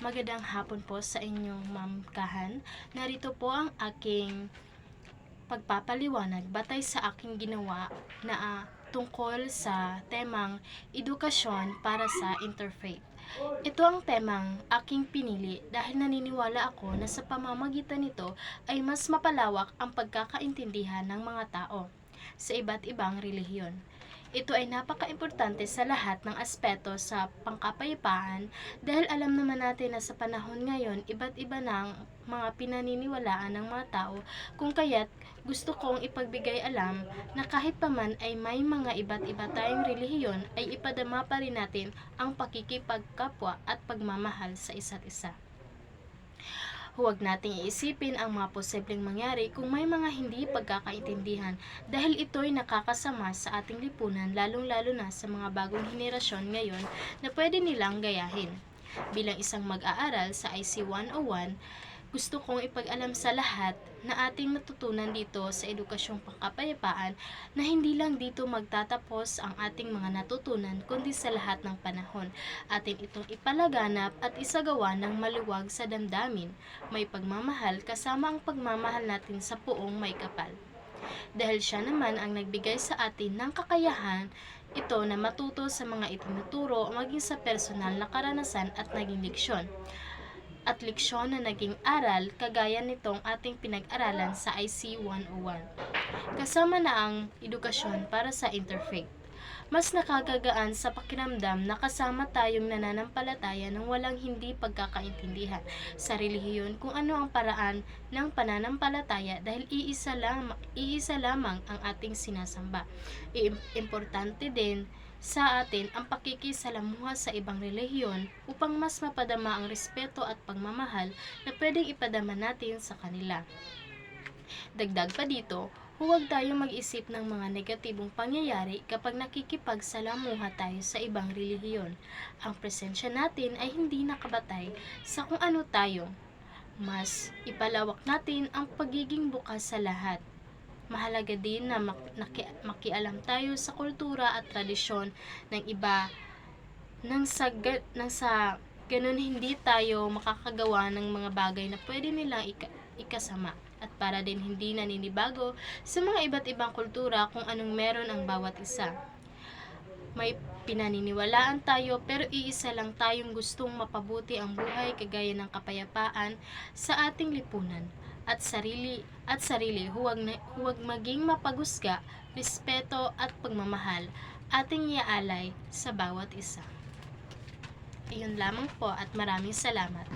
Magandang hapon po sa inyong Ma'am Kahan. Narito po ang aking pagpapaliwanag batay sa aking ginawa na tungkol sa temang edukasyon para sa interfaith. Ito ang temang aking pinili dahil naniniwala ako na sa pamamagitan nito ay mas mapalawak ang pagkakaintindihan ng mga tao sa iba't ibang relihiyon. Ito ay napaka-importante sa lahat ng aspeto sa pangkapayapaan dahil alam naman natin na sa panahon ngayon, iba't iba na ang mga pinaniniwalaan ng mga tao, kung kaya't gusto kong ipagbigay alam na kahit paman ay may mga iba't iba tayong relihiyon ay ipadama pa rin natin ang pakikipagkapwa at pagmamahal sa isa't isa. Huwag nating iisipin ang mga posibleng mangyari kung may mga hindi pagkakaintindihan dahil ito'y nakakasama sa ating lipunan lalong-lalo na sa mga bagong henerasyon ngayon na pwede nilang gayahin. Bilang isang mag-aaral sa IC 101, gusto kong ipag-alam sa lahat na ating natutunan dito sa edukasyong pangkapayapaan na hindi lang dito magtatapos ang ating mga natutunan kundi sa lahat ng panahon. Atin itong ipalaganap at isagawa ng maluwag sa damdamin, may pagmamahal kasama ang pagmamahal natin sa puong may kapal. Dahil siya naman ang nagbigay sa atin ng kakayahan ito na matuto sa mga itinuturo maging sa personal na karanasan at naging leksyon. At leksyon na naging aral kagaya nitong ating pinag-aralan sa IC 101. Kasama na ang edukasyon para sa interfaith. Mas nakagagaan sa pakiramdam na kasama tayong nananampalataya ng walang hindi pagkakaintindihan sa relihiyon kung ano ang paraan ng pananampalataya dahil iisa lamang ang ating sinasamba. Importante din sa atin ang pakikisalamuha sa ibang relihiyon upang mas mapadama ang respeto at pagmamahal na pwedeng ipadama natin sa kanila. Dagdag pa dito, huwag tayong mag-isip ng mga negatibong pangyayari kapag nakikipagsalamuha tayo sa ibang relihiyon. Ang presensya natin ay hindi nakabatay sa kung ano tayo. Mas ipalawak natin ang pagiging bukas sa lahat. Mahalaga din na makialam tayo sa kultura at tradisyon ng iba nang sa ganun hindi tayo makakagawa ng mga bagay na pwede nilang ikasama at para din hindi naninibago sa mga iba't ibang kultura kung anong meron ang bawat isa. May pinaniniwalaan tayo pero iisa lang tayong gustong mapabuti ang buhay kagaya ng kapayapaan sa ating lipunan. At sarili, huwag maging mapagusga, respeto at pagmamahal ating iaalay sa bawat isa. Iyon lamang po at maraming salamat.